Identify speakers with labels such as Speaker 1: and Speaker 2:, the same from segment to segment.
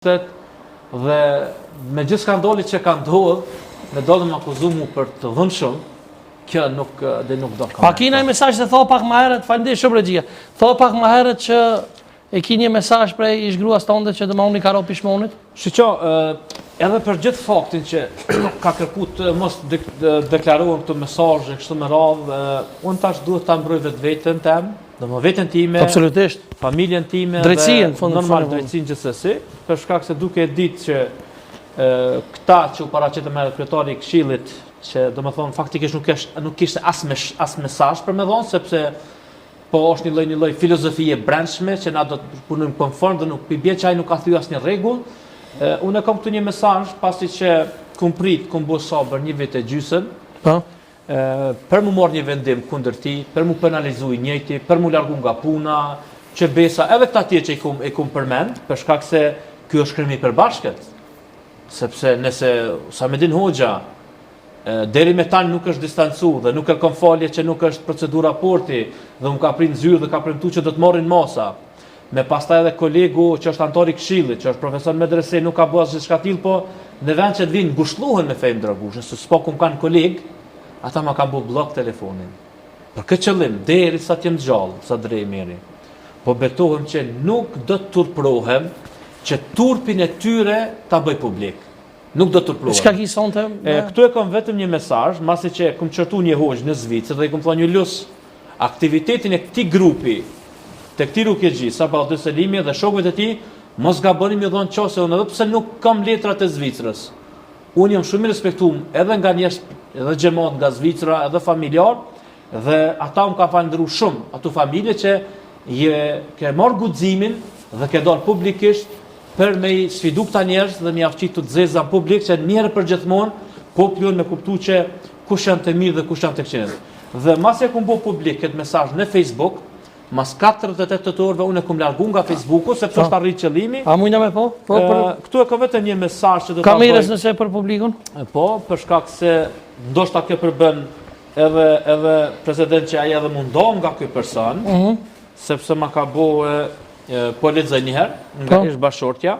Speaker 1: Dhe me gjithë skandalit që ka ndodhur, me do të më akuzu mu për të dhëmshëm, kjo nuk do ka.
Speaker 2: Pa kina një mesazh se tha pak më herët, faleminderit shumë regjia. Tha pak më herët që e ki një mesazh prej ish gruas tënde që domani ka rro pishmonit.
Speaker 1: Shiqo, edhe për gjithë faktin që ka kërkuar të mos deklarohen këto mesazhe kështu me radhë, unë tash duhet ta mbroj vetveten tem, domethënë veten time,
Speaker 2: absolutisht,
Speaker 1: familjen time,
Speaker 2: drejtsinë,
Speaker 1: normal drejtsinë gjithsesi, për shkak se duke e ditë që këta që u paraqitën me kryetari i Këshillit, që domethënë faktikisht nuk kishte as mesazh për me dhënë, sepse po është një lloj filozofie brendshme që na do të punojmë konform dhe nuk bie që ai nuk ka thyer asnjë rregull. Unë kam këtu një mesazh pasi që kum bë sabër një vit e gjysmë.
Speaker 2: Po.
Speaker 1: Për mu marrë një vendim kundër ti, për mu penalizu i njëjti, për mu largu nga puna, që besa edhe këta tjerë që i kum përmend, për shkak se kjo është krimi përbashkët. Sepse nëse Samedin Hoxha deri me tani nuk është distancu dhe nuk kërkon falje që nuk është procedura porti dhe nuk ka prind zyrë dhe ka premtuar që do të marrin masa. Me pastaj edhe kolegu që është antar i Këshillit, që është profesor medrese, nuk ka bërë asgjë të tillë, po në vend që të vinë ngushëllohen me fejmë dragushë, se s'po kum kanë koleg, ata ma kanë bu blok telefonin. Për këtë qëllim, deri sa t'jem gjallë, sa drejë meri, po betohem që nuk do të turprohem që turpin e tyre ta bëj publik. Nuk do të turprohem.
Speaker 2: Çka ki sonte?
Speaker 1: Këtu e kam vetëm një mesazh, masi që kum qërtu një hoxh në Zvicër dhe i kum thonë një lus aktivitetin e këtij grupi, te këtij rukëgji, Sabahat Selimi dhe shokët e tij, mos gaboni më dhon çose unë edhe pse nuk kam letrat e Zvicrës. Unë jam shumë i respektuar edhe nga njerëz edhe xhamat nga Zvicra, edhe familjar, dhe ata më ka falendëruar shumë, ato familje që ke marrë guximin dhe ke dalë publikisht për me i sfidu këta njerëz dhe me afqitu të zeza publik që njerë për gjithmonë popullon me kuptu që kush janë të mirë dhe kush janë të këqenë. Dhe mas e kum bo publik këtë mesazh në Facebook, mas 48 orëve unë e kum largu nga Facebooku sepse është arrit qëllimi.
Speaker 2: A mujna me po?
Speaker 1: Këtu e ka vetëm një mesazh që do ta bëj.
Speaker 2: Kamerës nëse për publikun?
Speaker 1: Po, për shkak se ndoshta kjo përbën edhe president që ai edhe mundon nga ky person, sepse ma ka bo po lexoj një herë nga ish bashortja.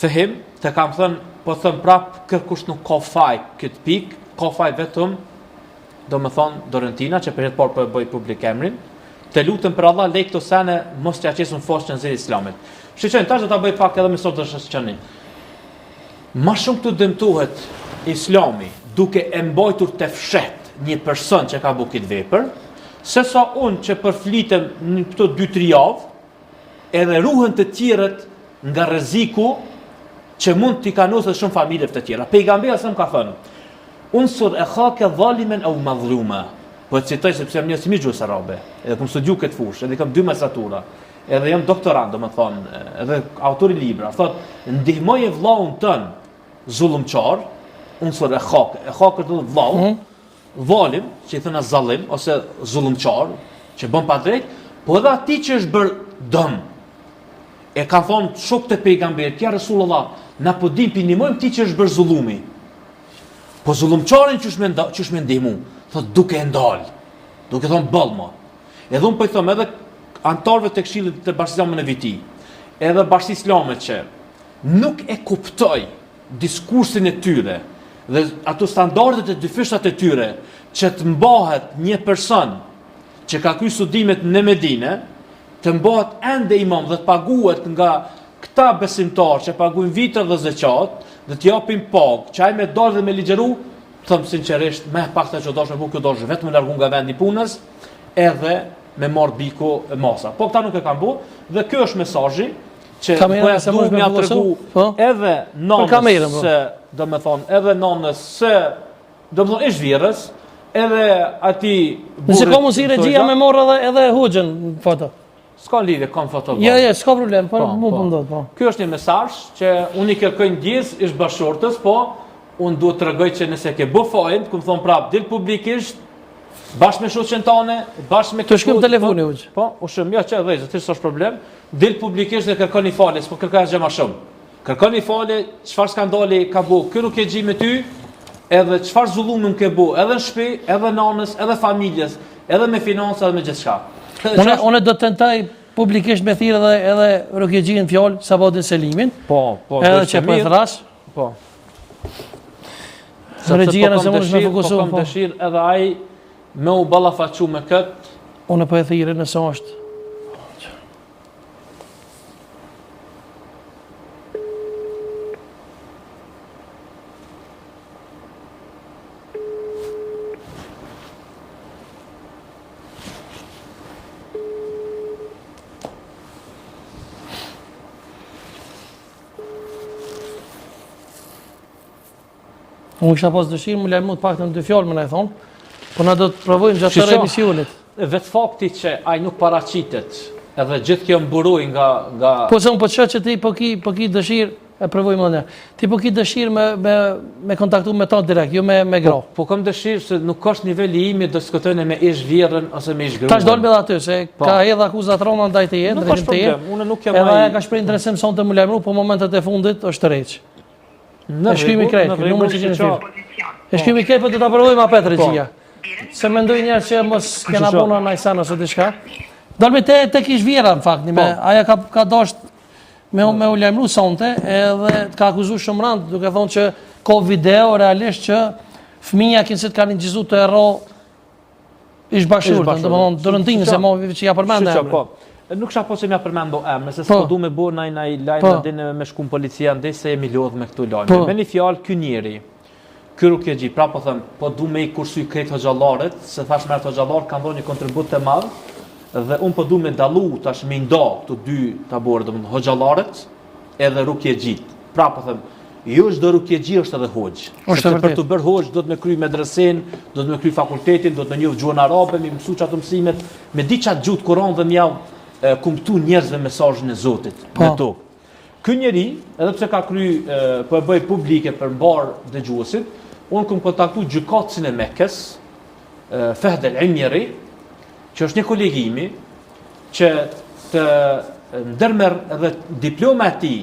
Speaker 1: Thehim, të kam thënë, po thëm prap kërkush nuk ka faj këtë pikë, ka faj vetëm, do me thonë Dorentina, që për jetë por për bëj publik emrin, të lutëm për Allah lejtë të sene, mos të aqesun fosh që në zirë islamit. Shqeqen, tash do ta bëj pak edhe me sot të shqeqeni. Ma shumë të dëmtuhet islami, duke e mbajtur të fshet një person që ka bu këtë vepër, se sa unë që përflitem në këto 2-3 javë, edhe ruhen të tjerët nga rreziku që mund t'i kanosë shumë familje të tjera. Pejgamberi sa më ka thënë, unsur akhaka zaliman aw madhluma. Po e citoj sepse jam një si gjuhës arabe, edhe kam studiu këtë fushë, edhe kam 2 magistratura, edhe jam doktorant, domethënë, edhe autor i libra. Thotë, ndihmoje vllaun tën zullumçar, unsur akhaka do vllau, valim, që i thënë zallim ose zullumçar, që bën pa drejt, po edhe atij që është bër dëm. E ka thonë shokët e pejgamberit, ja Resulullah, na po dim pinimojmë ti që është bërë zullumi. Po zullumçarin qysh me ndihmu? Thot duke e ndal. Duke thonë bëllma. Edhe unë po i them edhe antarëve të Këshillit të Bashkisë Islame në Viti, edhe Bashkisë Islame që nuk e kuptoj diskursin e tyre dhe ato standardet e dyfishtat e tyre që të mbahet një person që ka kryer studimet në Medinë, të mbahet ende imam dhe të paguhet nga këta besimtarë që paguajnë vitra dhe zeqat, dhe të japin pagë, që ai me dalë dhe me ligjeru, thëmë sinqerisht, me pak të që dosh me bu, kjo dosh vetë me largu nga vendi punës, edhe me marë biku masa. Po këta nuk e kanë bu, dhe kjo është mesazhi që po e du me a tregu edhe nonës se, do me thonë, edhe nonës se, do me thonë, ish virës, edhe ati burit.
Speaker 2: Nëse ka mundësi regjia me morë edhe Hoxhën foto.
Speaker 1: S'ka lidhje, kam fotograf.
Speaker 2: Ja, s'ka problem, po mu ndodh, po.
Speaker 1: Ky është një mesazh që unë i kërkoj ndjes ish bashortës, po unë duhet të tregoj që nëse ke bë fajin, kum thon prap dil publikisht, bashkë me shoqën tane, bashkë me
Speaker 2: të shkrim telefoni uç.
Speaker 1: Po, ushëm, ja çaj vëzë, ti s'është problem. Dil publikisht dhe kërkoni falje, s'po kërkoj asgjë më shumë. Kërkoni falje, çfarë skandali ka bu, ky nuk e gjej me ty, edhe çfarë zullumi ke bu, edhe në shtëpi, edhe nanës, edhe familjes, edhe me financa, edhe me gjithçka.
Speaker 2: Unë do të tentoj publikisht me thirr edhe Rukjegjin fjalë Sabodin Selimin.
Speaker 1: Po,
Speaker 2: edhe që po e thrash.
Speaker 1: Po.
Speaker 2: Regjia nëse mund të më fokusohem.
Speaker 1: Po kam dëshirë edhe ai me u ballafaqu me kët.
Speaker 2: Unë po e thirrë nëse është. Unë kisha pas dëshirë, më lajmëru të paktën 2 fjalë më na e thonë, po na do të provojmë gjatë tërë emisionit.
Speaker 1: Vetë fakti që ai nuk paraqitet, edhe gjithë kjo mburoj nga
Speaker 2: Po se unë po të shoh që ti po ki dëshirë, e provojmë edhe. Ti po ki dëshirë me kontaktu me ta direkt, jo me gra.
Speaker 1: Po kam dëshirë se nuk është niveli im të diskutojnë me ish vjerrën ose me ish gruan.
Speaker 2: Tash dol me aty se ka edhe akuzat rrona ndaj teje, drejtim teje.
Speaker 1: Unë nuk jam
Speaker 2: edhe ajo ka shprehë interesim sonte më lajmëru, po momentet e fundit është tërheq. E shkrymi krejt, numër që qenë firë. E shkrymi krejt, po të ta provojmë apet regjia. Se mendoj njerë që mos kena bona najsan ose diçka. Dalme te kish vjera në fakt, aja ka dasht me u lajmëru sonte, edhe ka akuzu shumë randë, duke thonë që ka video realisht që fëmija kinë se të kanë ingjizu të erro ish bashurë, të më thonë dërëntinë, se mo që ja përmende emre.
Speaker 1: Nuk shah po që mja përmendo emre, se s'po du me bo naj lajmë dhe me shku në policia ndej se jemi lodhë me këtu lajmë. Me një fjalë, ky njeri, ky Rukjegji, pra po thëmë, po du me i kursuj krejt hoxhallaret, se thash mërë të hoxhallarët kanë dhënë një kontribut të madhë, dhe unë po du me dalu tash me nda këtu 2 taborë, dhe hoxhallaret edhe Rukjegjit. Pra po thëmë, jo çdo Rukjegji është edhe hoxh. Sepse për të bërë hoxh do të me kry medresen, do të me kry fakultetin, do të me njoh gjuhën arabe, me mësu çato mësimet, me di çat gjuhë Kur'an dhe mjav kumptu njerëzve mesazhin e Zotit me to. Ky njeri, edhe pse ka kry po e bëj publike për mbar dëgjuesit, unë kam kontaktu gjykatësin e Mekës, Fahd al-Imyari, që është një koleg imi, që të ndërmerr edhe diploma e tij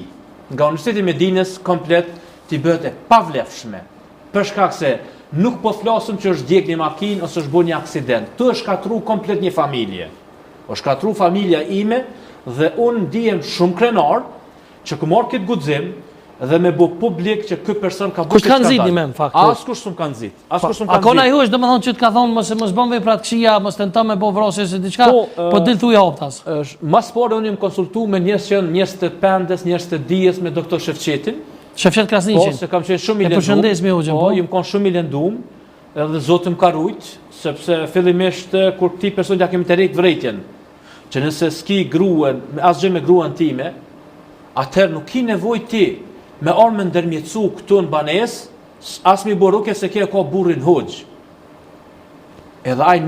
Speaker 1: nga Universiteti i Medinës komplet t'i bëhet e pavlefshme. Për shkak se nuk po flasëm që është djeg një makinë ose është bërë një aksident. Tu është shkatru komplet një familje. O shkatru familja ime dhe unë ndihem shumë krenar që ku marr këtë guxim dhe me bu publik që ky person ka bërë.
Speaker 2: Kush kanë nxit në fakt?
Speaker 1: Askush s'm kanë nxit. Askush s'm kanë nxit.
Speaker 2: A kona jush domethënë që të ka thonë mos bën vepra të këqija, mos tenton me bë vrasje se diçka, po dil thuaj hoptas.
Speaker 1: Mas pore unë jam konsultuar me njerëz që janë njerëz të pendes, njerëz të dijes me doktor Shefqetin.
Speaker 2: Shefqet Krasniqin.
Speaker 1: Po, se kam qenë shumë i lëndum.
Speaker 2: Përshëndes me hoxhën.
Speaker 1: Po, jam kanë shumë i lëndum, edhe Zoti më ka rujt, sepse fillimisht kur ti person ja kemi të rejt vrejtjen, që nëse s'ki gruan, asgjë me gruan time, atëherë nuk ki nevojë ti me armë ndërmjetësu këtu në banesë, as mi boruke se ke ka burrin hoxh. Edhe ai